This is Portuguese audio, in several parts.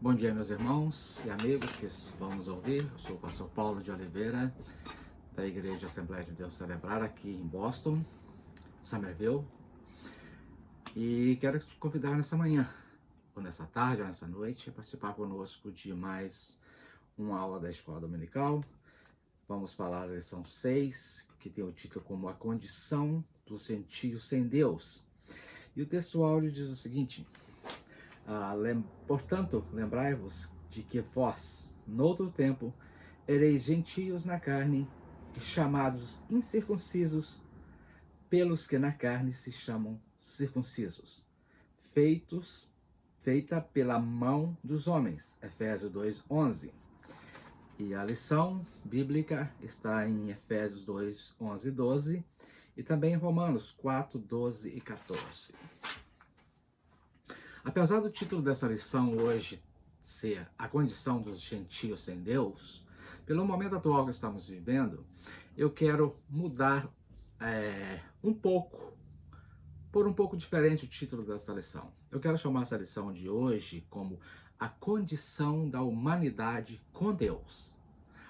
Bom dia, meus irmãos e amigos que vão nos ouvir. Eu sou o pastor Paulo de Oliveira, da Igreja Assembleia de Deus Celebrar, aqui em Boston, Somerville. E quero te convidar nessa manhã, ou nessa tarde, ou nessa noite, a participar conosco de mais uma aula da Escola Dominical. Vamos falar da lição 6, que tem o título como A Condição dos Gentios Sem Deus. E o texto áudio diz o seguinte: portanto, lembrai-vos de que vós, noutro tempo, ereis gentios na carne, e chamados incircuncisos pelos que na carne se chamam circuncisos, feita pela mão dos homens. Efésios 2:11. E a lição bíblica está em Efésios 2:11 e 12, e também em Romanos 4:12 e 14. Apesar do título dessa lição hoje ser A Condição dos Gentios Sem Deus, pelo momento atual que estamos vivendo, eu quero mudar um pouco diferente o título dessa lição. Eu quero chamar essa lição de hoje como A Condição da Humanidade com Deus.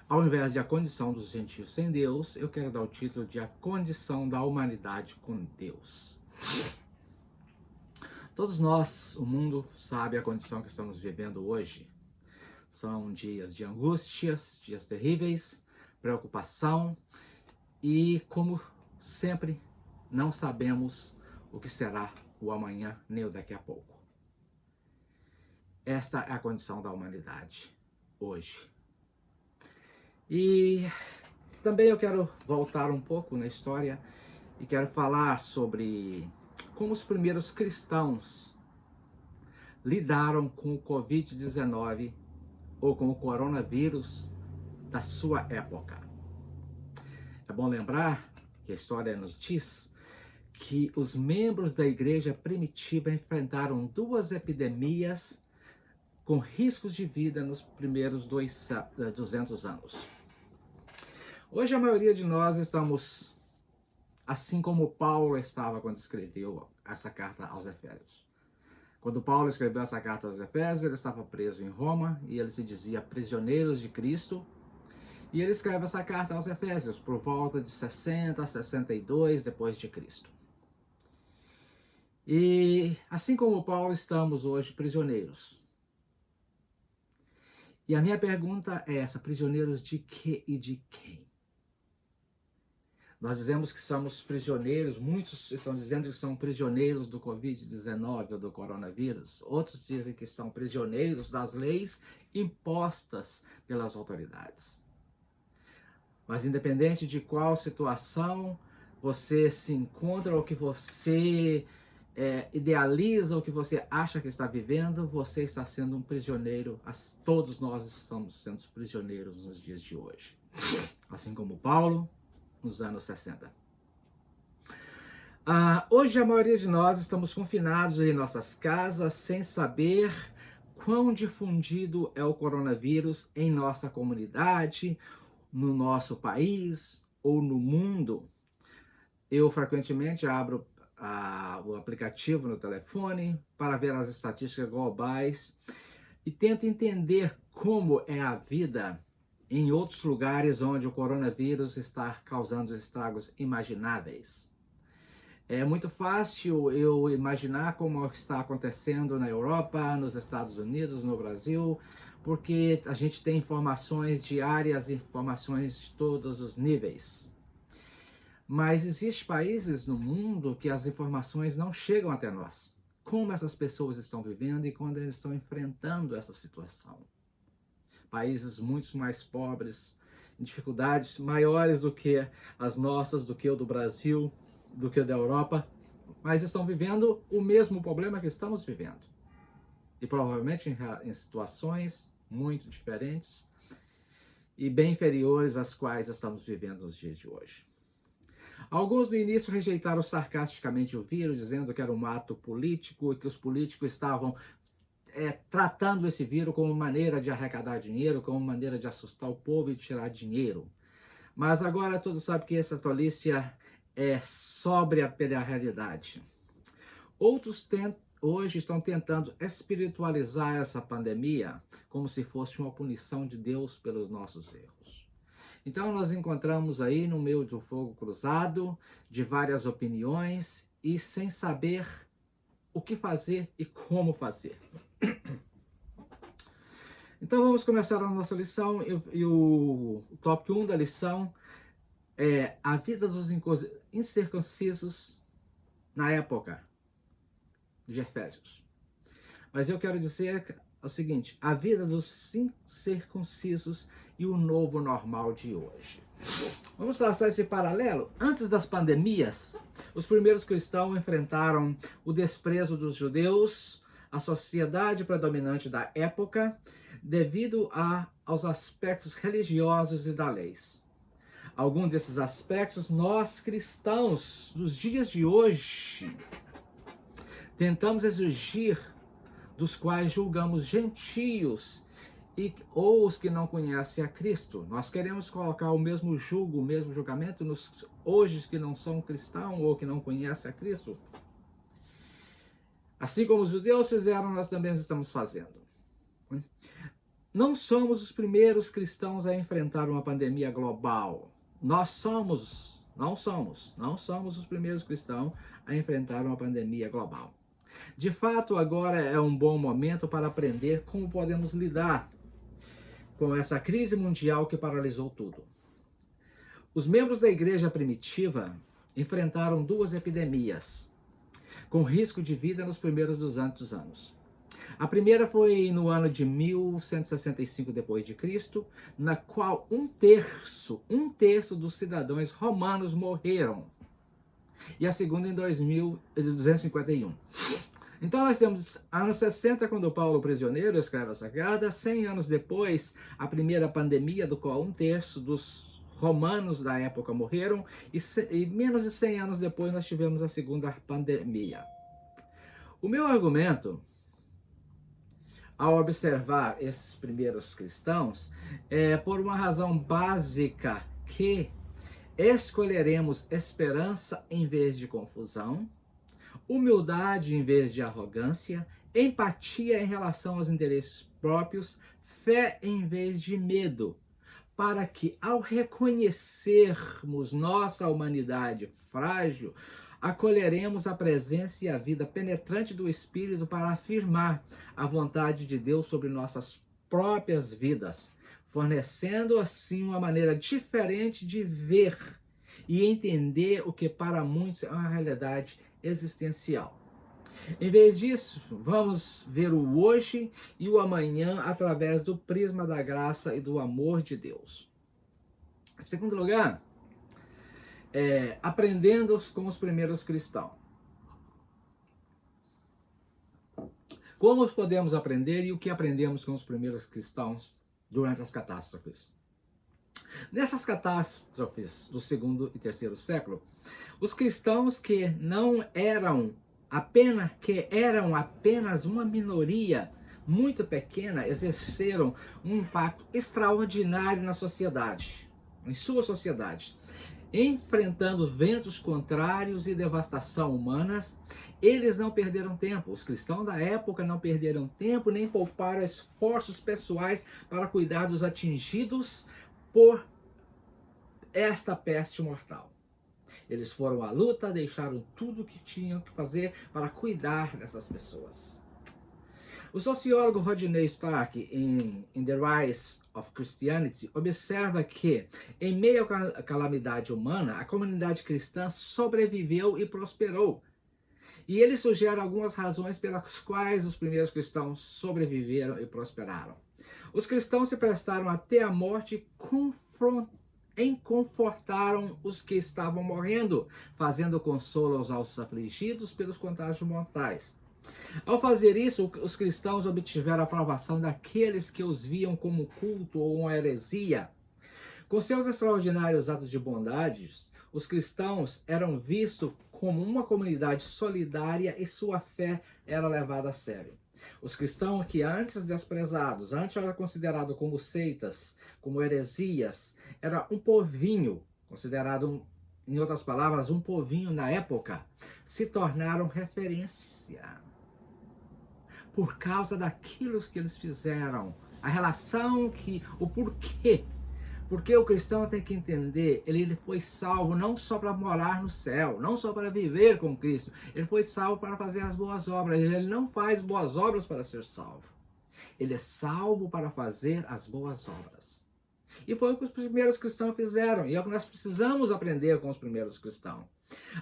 Ao invés de A Condição dos Gentios Sem Deus, eu quero dar o título de A Condição da Humanidade com Deus. Todos nós, o mundo, sabe a condição que estamos vivendo hoje. São dias de angústias, dias terríveis, preocupação e, como sempre, não sabemos o que será o amanhã nem o daqui a pouco. Esta é a condição da humanidade hoje. E também eu quero voltar um pouco na história e quero falar sobre como os primeiros cristãos lidaram com o Covid-19 ou com o coronavírus da sua época. É bom lembrar que a história nos diz que os membros da igreja primitiva enfrentaram duas epidemias com riscos de vida nos primeiros 200 anos. Hoje a maioria de nós estamos assim como Paulo estava quando escreveu essa carta aos Efésios. Quando Paulo escreveu essa carta aos Efésios, ele estava preso em Roma e ele se dizia prisioneiros de Cristo. E ele escreve essa carta aos Efésios por volta de 60 a 62 depois de Cristo. E assim como Paulo, estamos hoje prisioneiros. E a minha pergunta é essa: prisioneiros de quê e de quem? Nós dizemos que somos prisioneiros, muitos estão dizendo que são prisioneiros do Covid-19 ou do coronavírus. Outros dizem que são prisioneiros das leis impostas pelas autoridades. Mas independente de qual situação você se encontra ou que você idealiza ou que você acha que está vivendo, você está sendo um prisioneiro. Todos nós estamos sendo prisioneiros nos dias de hoje. Assim como Paulo, nos anos 60. Hoje a maioria de nós estamos confinados em nossas casas sem saber quão difundido é o coronavírus em nossa comunidade, no nosso país ou no mundo. Eu frequentemente abro o aplicativo no telefone para ver as estatísticas globais e tento entender como é a vida em outros lugares onde o coronavírus está causando estragos imagináveis. É muito fácil eu imaginar como está acontecendo na Europa, nos Estados Unidos, no Brasil, porque a gente tem informações diárias, informações de todos os níveis. Mas existem países no mundo que as informações não chegam até nós. Como essas pessoas estão vivendo e quando eles estão enfrentando essa situação. Países muito mais pobres, dificuldades maiores do que as nossas, do que o do Brasil, do que o da Europa, mas estão vivendo o mesmo problema que estamos vivendo. E provavelmente em situações muito diferentes e bem inferiores às quais estamos vivendo nos dias de hoje. Alguns no início rejeitaram sarcasticamente o vírus, dizendo que era um ato político e que os políticos estavam tratando esse vírus como maneira de arrecadar dinheiro, como maneira de assustar o povo e tirar dinheiro. Mas agora todos sabem que essa tolice é sóbria pela realidade. Outros hoje estão tentando espiritualizar essa pandemia como se fosse uma punição de Deus pelos nossos erros. Então nós encontramos aí no meio de um fogo cruzado, de várias opiniões e sem saber o que fazer e como fazer. Então vamos começar a nossa lição e o tópico 1 da lição é a vida dos incircuncisos na época de Efésios. Mas eu quero dizer o seguinte, a vida dos incircuncisos e o novo normal de hoje. Vamos traçar esse paralelo. Antes das pandemias, os primeiros cristãos enfrentaram o desprezo dos judeus, a sociedade predominante da época, devido aos aspectos religiosos e da lei. Alguns desses aspectos, nós cristãos dos dias de hoje, tentamos exigir dos quais julgamos gentios ou os que não conhecem a Cristo. Nós queremos colocar o mesmo julgo, o mesmo julgamento nos hoje que não são cristãos ou que não conhecem a Cristo. Assim como os judeus fizeram, nós também estamos fazendo. Não somos os primeiros cristãos a enfrentar uma pandemia global. Não somos os primeiros cristãos a enfrentar uma pandemia global. De fato, agora é um bom momento para aprender como podemos lidar com essa crise mundial que paralisou tudo. Os membros da igreja primitiva enfrentaram duas epidemias, com risco de vida nos primeiros 200 anos. A primeira foi no ano de 1165 d.C., na qual um terço dos cidadãos romanos morreram. E a segunda em 251. Então nós temos anos 60, quando Paulo, prisioneiro, escreve a Sagrada. 100 anos depois, a primeira pandemia, do qual um terço dos romanos da época morreram. E menos de 100 anos depois, nós tivemos a segunda pandemia. O meu argumento, ao observar esses primeiros cristãos, é por uma razão básica que escolheremos esperança em vez de confusão, humildade em vez de arrogância, empatia em relação aos interesses próprios, fé em vez de medo, para que, ao reconhecermos nossa humanidade frágil, acolheremos a presença e a vida penetrante do Espírito para afirmar a vontade de Deus sobre nossas próprias vidas, fornecendo assim uma maneira diferente de ver e entender o que para muitos é uma realidade existencial. Em vez disso, vamos ver o hoje e o amanhã através do prisma da graça e do amor de Deus. Em segundo lugar, aprendendo com os primeiros cristãos. Como podemos aprender e o que aprendemos com os primeiros cristãos durante as catástrofes? Nessas catástrofes do segundo e terceiro século, os cristãos que eram apenas uma minoria muito pequena, exerceram um impacto extraordinário na sociedade, em sua sociedade. Enfrentando ventos contrários e devastação humanas, eles não perderam tempo. Os cristãos da época não perderam tempo nem pouparam esforços pessoais para cuidar dos atingidos por esta peste mortal. Eles foram à luta, deixaram tudo o que tinham que fazer para cuidar dessas pessoas. O sociólogo Rodney Stark, em The Rise of Christianity, observa que, em meio à calamidade humana, a comunidade cristã sobreviveu e prosperou. E ele sugere algumas razões pelas quais os primeiros cristãos sobreviveram e prosperaram. Os cristãos se prestaram até a morte e confortaram os que estavam morrendo, fazendo consolo aos afligidos pelos contágios mortais. Ao fazer isso, os cristãos obtiveram a aprovação daqueles que os viam como culto ou uma heresia. Com seus extraordinários atos de bondade, os cristãos eram vistos como uma comunidade solidária e sua fé era levada a sério. Os cristãos que antes desprezados, antes eram considerados como seitas, como heresias, era um povinho, considerado, em outras palavras, um povinho na época, se tornaram referência. por causa daquilo que eles fizeram, a relação o porquê. Porque o cristão tem que entender, ele foi salvo não só para morar no céu, não só para viver com Cristo, ele foi salvo para fazer as boas obras. Ele não faz boas obras para ser salvo. Ele é salvo para fazer as boas obras. E foi o que os primeiros cristãos fizeram, e é o que nós precisamos aprender com os primeiros cristãos.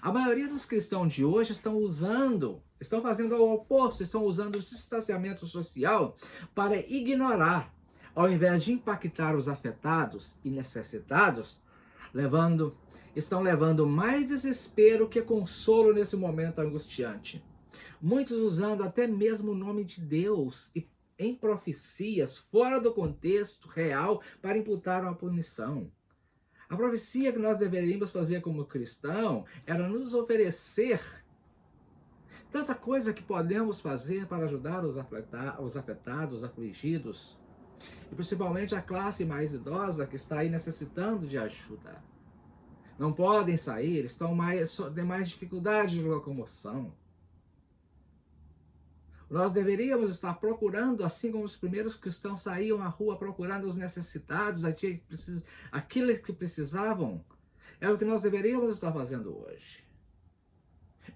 A maioria dos cristãos de hoje estão fazendo o oposto, estão usando o distanciamento social para ignorar, ao invés de impactar os afetados e necessitados, estão levando mais desespero que consolo nesse momento angustiante. Muitos usando até mesmo o nome de Deus e em profecias fora do contexto real para imputar uma punição. A profecia que nós deveríamos fazer como cristão era nos oferecer tanta coisa que podemos fazer para ajudar os afetados, os afligidos, e principalmente a classe mais idosa que está aí necessitando de ajuda. Não podem sair, têm mais dificuldade de locomoção. Nós deveríamos estar procurando, assim como os primeiros cristãos saíam à rua procurando os necessitados, aqueles que precisavam. É o que nós deveríamos estar fazendo hoje.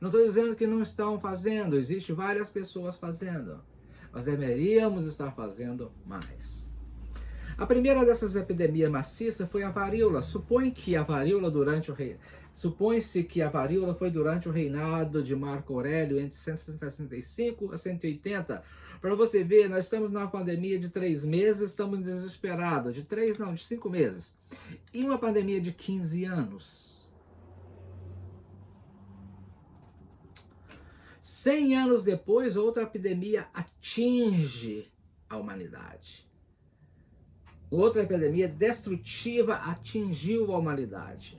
Não estou dizendo que não estão fazendo, existem várias pessoas fazendo. Nós deveríamos estar fazendo mais. A primeira dessas epidemias maciças foi a varíola. Supõe-se que a varíola foi durante o reinado de Marco Aurélio, entre 165 a 180. Para você ver, nós estamos numa pandemia de 3 meses, estamos desesperados. De 5 meses. E uma pandemia de 15 anos. 100 anos depois, outra epidemia atinge a humanidade. Outra epidemia destrutiva atingiu a humanidade.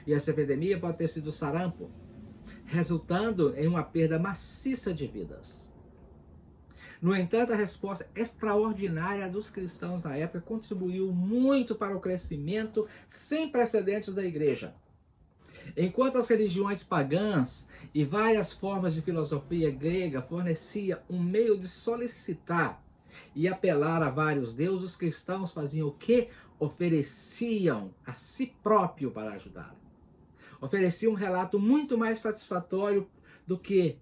E essa epidemia pode ter sido sarampo, resultando em uma perda maciça de vidas. No entanto, a resposta extraordinária dos cristãos na época contribuiu muito para o crescimento sem precedentes da igreja. Enquanto as religiões pagãs e várias formas de filosofia grega forneciam um meio de solicitar e apelar a vários deuses, os cristãos faziam o quê? Ofereciam a si próprio para ajudar. Ofereciam um relato muito mais satisfatório do que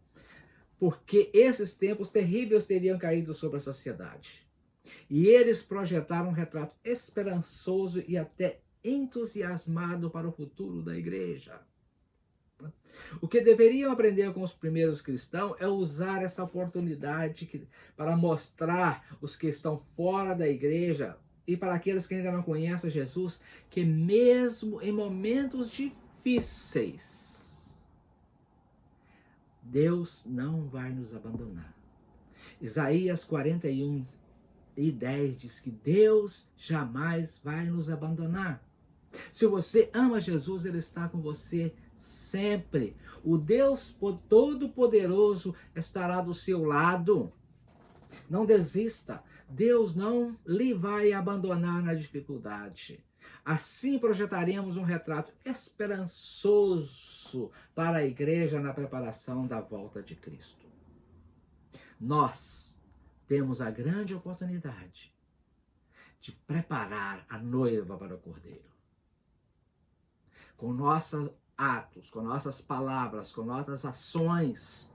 porque esses tempos terríveis teriam caído sobre a sociedade. E eles projetaram um retrato esperançoso e até entusiasmado para o futuro da igreja. O que deveriam aprender com os primeiros cristãos é usar essa oportunidade para mostrar os que estão fora da igreja e para aqueles que ainda não conhecem Jesus, que mesmo em momentos difíceis, Deus não vai nos abandonar. Isaías 41:10 diz que Deus jamais vai nos abandonar. Se você ama Jesus, Ele está com você sempre. O Deus Todo-Poderoso estará do seu lado. Não desista. Deus não lhe vai abandonar na dificuldade. Assim projetaremos um retrato esperançoso para a igreja na preparação da volta de Cristo. Nós temos a grande oportunidade de preparar a noiva para o Cordeiro. Com nossos atos, com nossas palavras, com nossas ações,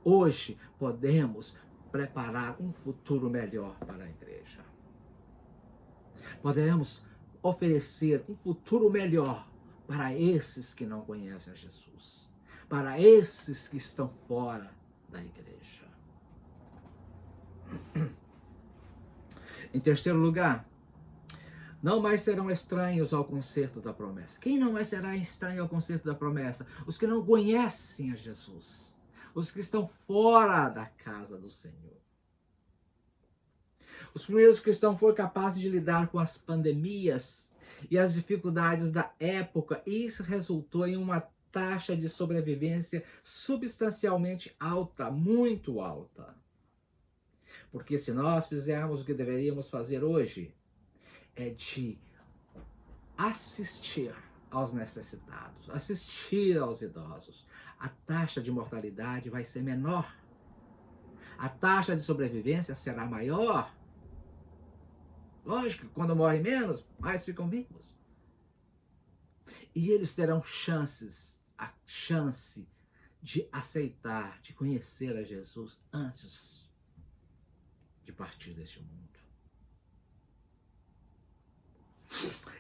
hoje podemos preparar um futuro melhor para a igreja. Podemos oferecer um futuro melhor para esses que não conhecem a Jesus, para esses que estão fora da igreja. Em terceiro lugar, não mais serão estranhos ao concerto da promessa. Quem não mais será estranho ao concerto da promessa? Os que não conhecem a Jesus. Os que estão fora da casa do Senhor. Os primeiros cristãos foram capazes de lidar com as pandemias e as dificuldades da época. E isso resultou em uma taxa de sobrevivência substancialmente alta, muito alta. Porque se nós fizermos o que deveríamos fazer hoje, é de assistir aos necessitados, assistir aos idosos, a taxa de mortalidade vai ser menor. a taxa de sobrevivência será maior. Lógico, quando morre menos, mais ficam vivos. E eles terão a chance de aceitar, de conhecer a Jesus antes de partir deste mundo.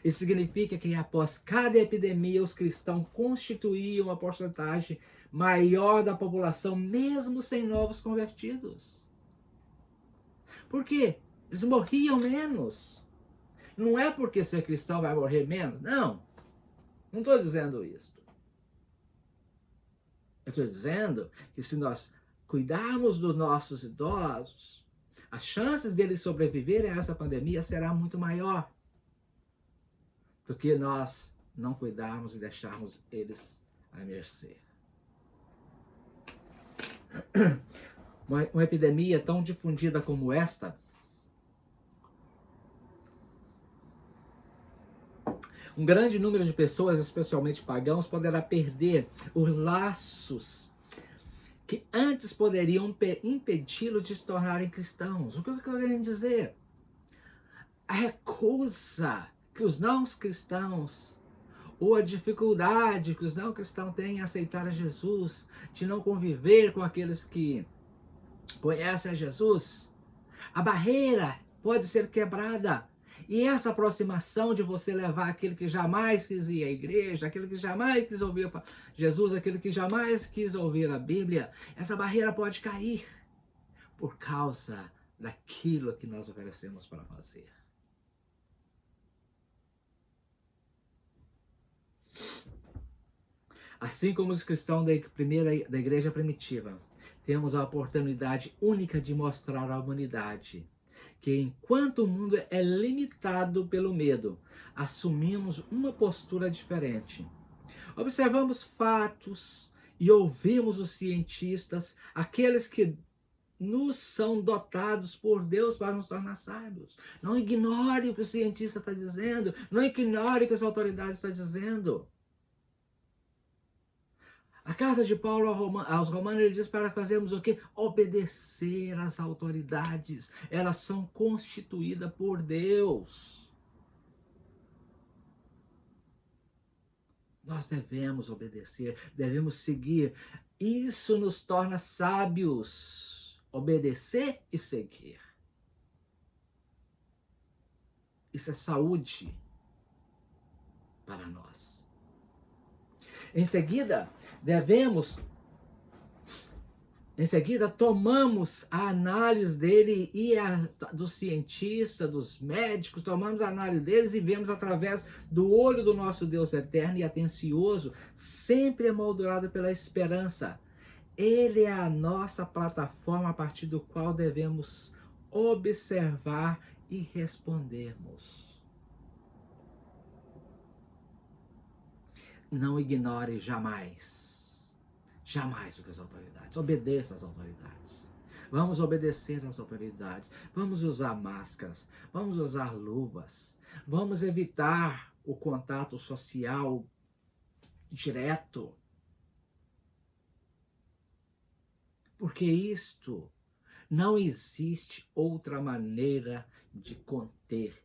Isso significa que após cada epidemia, os cristãos constituíam uma porcentagem maior da população, mesmo sem novos convertidos. Por quê? Eles morriam menos. Não é porque ser cristão vai morrer menos. Não estou dizendo isso. Eu estou dizendo que se nós cuidarmos dos nossos idosos, as chances deles sobreviverem a essa pandemia será muito maior do que nós não cuidarmos e deixarmos eles à mercê. Uma epidemia tão difundida como esta, um grande número de pessoas, especialmente pagãos, poderá perder os laços que antes poderiam impedi-los de se tornarem cristãos. O que eu estou querendo dizer? A recusa que os não cristãos, ou a dificuldade que os não cristãos têm em aceitar a Jesus, de não conviver com aqueles que conhecem a Jesus, a barreira pode ser quebrada. E essa aproximação de você levar aquele que jamais quis ir à igreja, aquele que jamais quis ouvir Jesus, aquele que jamais quis ouvir a Bíblia, essa barreira pode cair por causa daquilo que nós oferecemos para fazer. Assim como os cristãos da igreja primitiva, temos a oportunidade única de mostrar à humanidade que enquanto o mundo é limitado pelo medo, assumimos uma postura diferente. Observamos fatos e ouvimos os cientistas, aqueles que nos são dotados por Deus para nos tornar sábios. Não ignore o que o cientista está dizendo, não ignore o que as autoridades estão dizendo. A carta de Paulo aos Romanos, ele diz para fazermos o quê? Obedecer às autoridades. Elas são constituídas por Deus. Nós devemos obedecer, devemos seguir. Isso nos torna sábios. Obedecer e seguir. Isso é saúde para nós. Em seguida, tomamos a análise dele e dos cientistas, dos médicos, tomamos a análise deles e vemos através do olho do nosso Deus eterno e atencioso, sempre emoldurado pela esperança. Ele é a nossa plataforma a partir do qual devemos observar e respondermos. Não ignore jamais o que as autoridades. Obedeça às autoridades. Vamos obedecer às autoridades. Vamos usar máscaras. Vamos usar luvas. Vamos evitar o contato social direto. Porque isto não existe outra maneira de conter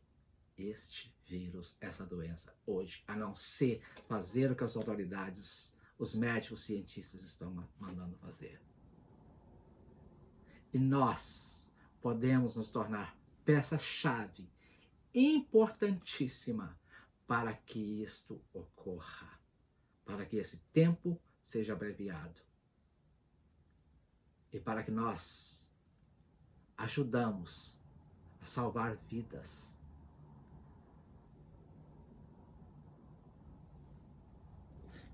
este vírus, essa doença hoje, a não ser fazer o que as autoridades, os médicos, os cientistas estão mandando fazer. E nós podemos nos tornar peça-chave importantíssima para que isto ocorra, para que esse tempo seja abreviado e para que nós ajudamos a salvar vidas.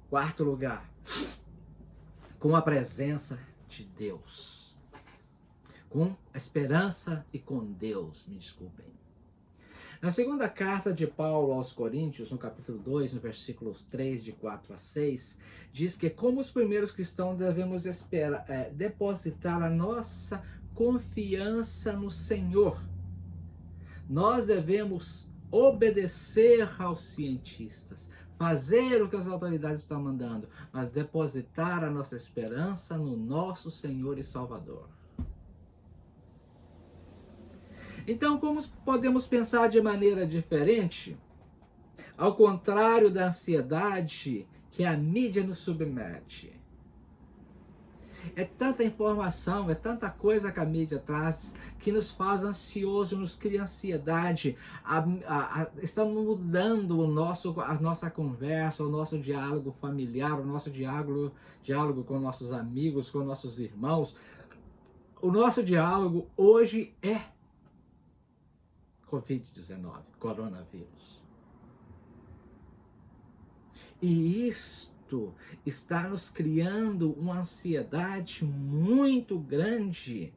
Quarto lugar, com a presença de Deus. Com a esperança e com Deus, me desculpem. Na segunda carta de Paulo aos Coríntios, no capítulo 2, no versículos 3, de 4 a 6, diz que como os primeiros cristãos devemos depositar a nossa confiança no Senhor. Nós devemos obedecer aos cientistas, fazer o que as autoridades estão mandando, mas depositar a nossa esperança no nosso Senhor e Salvador. Então, como podemos pensar de maneira diferente? Ao contrário da ansiedade que a mídia nos submete. É tanta informação, é tanta coisa que a mídia traz que nos faz ansioso, nos cria ansiedade. Estamos mudando a nossa conversa, o nosso diálogo familiar, o nosso diálogo com nossos amigos, com nossos irmãos. O nosso diálogo hoje é Covid-19, coronavírus. E isto está nos criando uma ansiedade muito grande.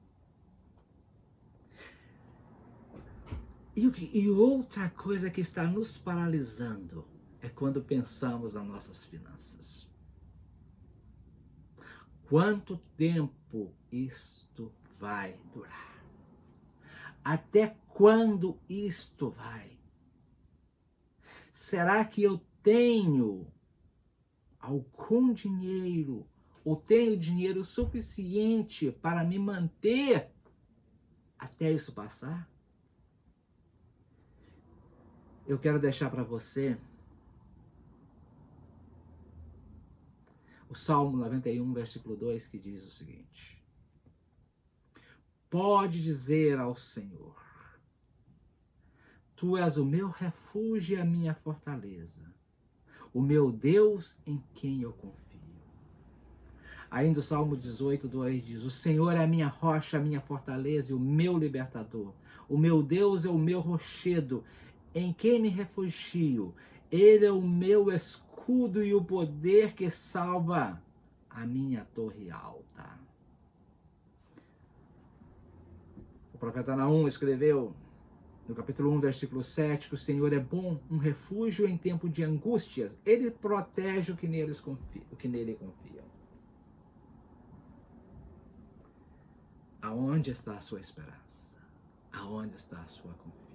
E outra coisa que está nos paralisando é quando pensamos nas nossas finanças. Quanto tempo isto vai durar? Até quando isto vai? Será que eu tenho algum dinheiro ou tenho dinheiro suficiente para me manter até isso passar? Eu quero deixar para você o Salmo 91, versículo 2, que diz o seguinte: pode dizer ao Senhor, tu és o meu refúgio e a minha fortaleza, o meu Deus em quem eu confio. Ainda o Salmo 18, 2 diz: o Senhor é a minha rocha, a minha fortaleza e o meu libertador. O meu Deus é o meu rochedo, em quem me refugio. Ele é o meu escudo e o poder que salva a minha torre alta. O profeta Naum escreveu no capítulo 1, versículo 7, que o Senhor é bom, um refúgio em tempo de angústias. Ele protege o que nele confiam. Aonde está a sua esperança? Aonde está a sua confiança?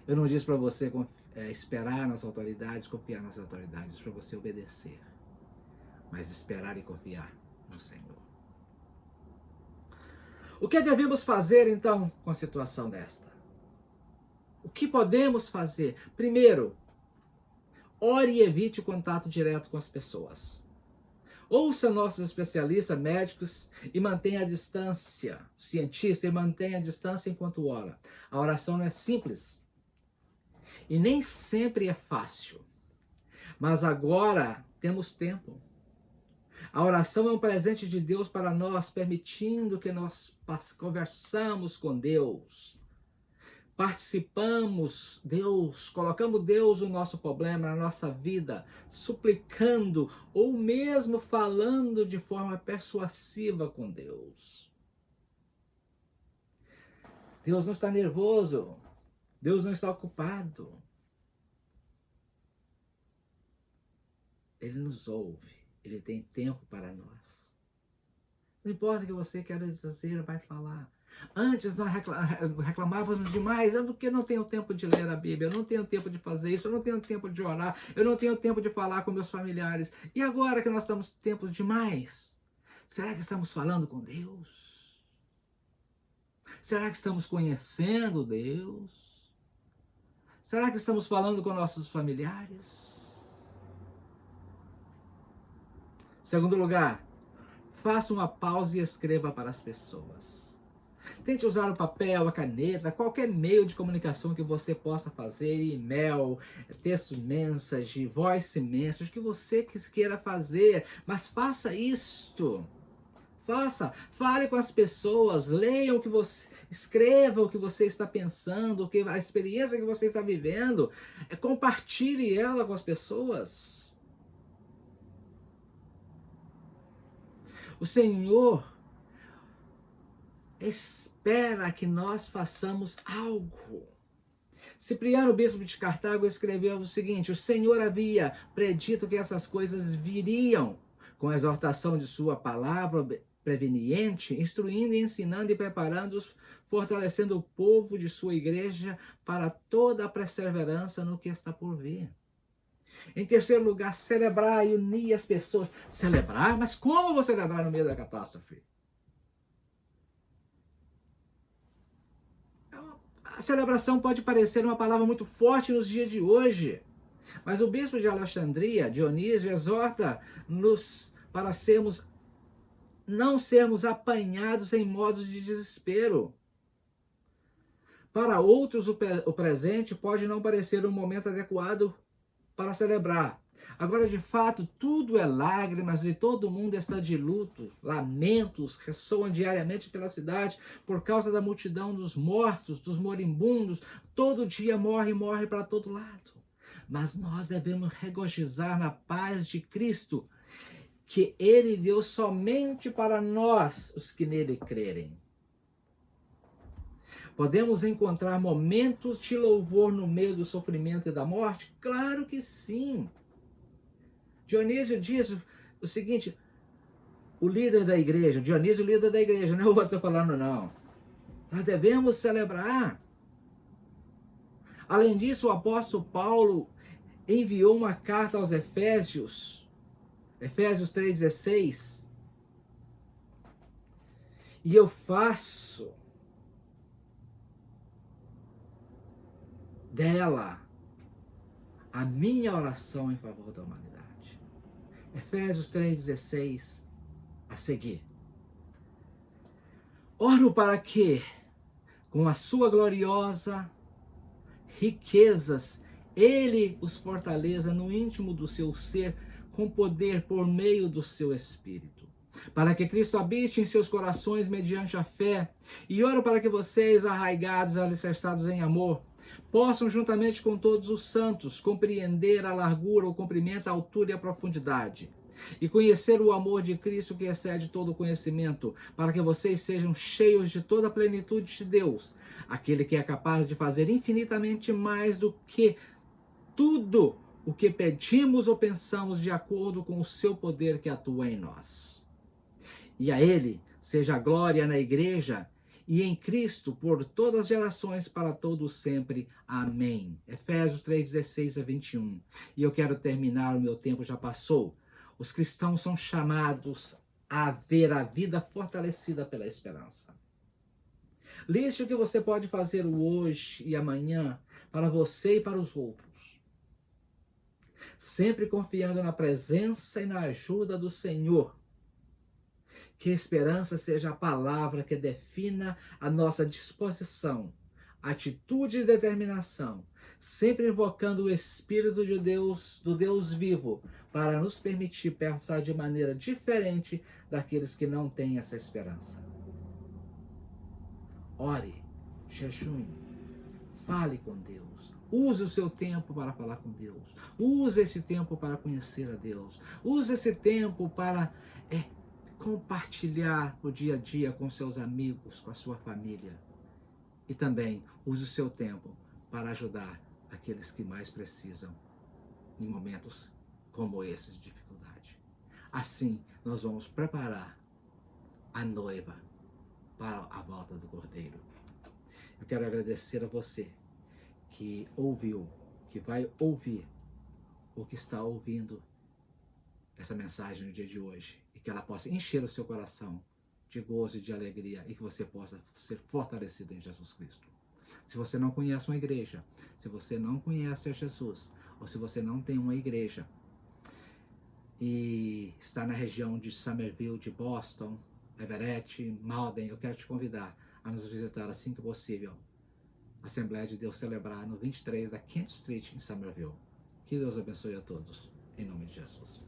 Eu não disse para você esperar nas autoridades, confiar nas autoridades, para você obedecer, mas esperar e confiar no Senhor. O que devemos fazer, então, com a situação desta? O que podemos fazer? Primeiro, ore e evite o contato direto com as pessoas. Ouça nossos especialistas médicos e mantenha a distância. Cientista, e mantenha a distância enquanto ora. A oração não é simples e nem sempre é fácil. Mas agora temos tempo. A oração é um presente de Deus para nós, permitindo que nós conversamos com Deus. Participamos Deus, colocamos Deus no nosso problema, na nossa vida, suplicando ou mesmo falando de forma persuasiva com Deus. Deus não está nervoso, Deus não está ocupado. Ele nos ouve, Ele tem tempo para nós. Não importa o que você queira dizer, vai falar. Antes nós reclamávamos demais, porque não tenho tempo de ler a Bíblia, eu não tenho tempo de fazer isso, eu não tenho tempo de orar, eu não tenho tempo de falar com meus familiares. E agora que nós estamos tempos demais, será que estamos falando com Deus? Será que estamos conhecendo Deus? Será que estamos falando com nossos familiares? Segundo lugar, faça uma pausa e escreva para as pessoas. Tente usar o papel, a caneta, qualquer meio de comunicação que você possa fazer, e-mail, texto mensagem, voice message, o que você queira fazer, mas faça isto. Fale com as pessoas, leia o que você, escreva o que você está pensando, a experiência que você está vivendo, compartilhe ela com as pessoas. O Senhor espera que nós façamos algo. Cipriano, bispo de Cartago, escreveu o seguinte: o Senhor havia predito que essas coisas viriam, com a exortação de sua palavra preveniente, instruindo, ensinando e preparando-os, fortalecendo o povo de sua igreja para toda a perseverança no que está por vir. Em terceiro lugar, celebrar e unir as pessoas. Celebrar? Mas como vou celebrar no meio da catástrofe? A celebração pode parecer uma palavra muito forte nos dias de hoje, mas o bispo de Alexandria, Dionísio, exorta-nos para não sermos apanhados em modos de desespero. Para outros, o presente pode não parecer um momento adequado para celebrar. Agora, de fato, tudo é lágrimas e todo mundo está de luto. Lamentos ressoam diariamente pela cidade por causa da multidão dos mortos, dos moribundos. Todo dia morre para todo lado. Mas nós devemos regozijar na paz de Cristo, que Ele deu somente para nós, os que nele crerem. Podemos encontrar momentos de louvor no meio do sofrimento e da morte? Claro que sim. Dionísio diz o seguinte, o líder da igreja, Dionísio, o líder da igreja, não é o outro falando não. Nós devemos celebrar. Além disso, o apóstolo Paulo enviou uma carta aos Efésios 3,16. E eu faço dela a minha oração em favor da humanidade. Efésios 3,16 a seguir. Oro para que, com a sua gloriosa riquezas, Ele os fortaleça no íntimo do seu ser, com poder por meio do seu Espírito. Para que Cristo habite em seus corações mediante a fé. E oro para que vocês, arraigados, alicerçados em amor, possam, juntamente com todos os santos, compreender a largura, o comprimento, a altura e a profundidade, e conhecer o amor de Cristo que excede todo o conhecimento, para que vocês sejam cheios de toda a plenitude de Deus, aquele que é capaz de fazer infinitamente mais do que tudo o que pedimos ou pensamos, de acordo com o seu poder que atua em nós. E a Ele seja a glória na igreja e em Cristo por todas as gerações, para todos sempre. Amém. Efésios 3:16 a 21. E eu quero terminar, o meu tempo já passou. Os cristãos são chamados a ver a vida fortalecida pela esperança. Liste o que você pode fazer hoje e amanhã para você e para os outros, sempre confiando na presença e na ajuda do Senhor. Que a esperança seja a palavra que defina a nossa disposição, atitude e determinação, sempre invocando o Espírito de Deus, do Deus vivo, para nos permitir pensar de maneira diferente daqueles que não têm essa esperança. Ore, jejue, fale com Deus. Use o seu tempo para falar com Deus. Use esse tempo para conhecer a Deus. Use esse tempo para compartilhar o dia a dia com seus amigos, com a sua família. E também use o seu tempo para ajudar aqueles que mais precisam em momentos como esses de dificuldade. Assim, nós vamos preparar a noiva para a volta do Cordeiro. Eu quero agradecer a você que ouviu, que vai ouvir, ou que está ouvindo essa mensagem no dia de hoje, e que ela possa encher o seu coração de gozo e de alegria, e que você possa ser fortalecido em Jesus Cristo. Se você não conhece uma igreja, se você não conhece a Jesus, ou se você não tem uma igreja e está na região de Somerville, de Boston, Everett, Malden, eu quero te convidar a nos visitar assim que possível. A Assembleia de Deus celebrar no 23 da Kent Street, em Somerville. Que Deus abençoe a todos, em nome de Jesus.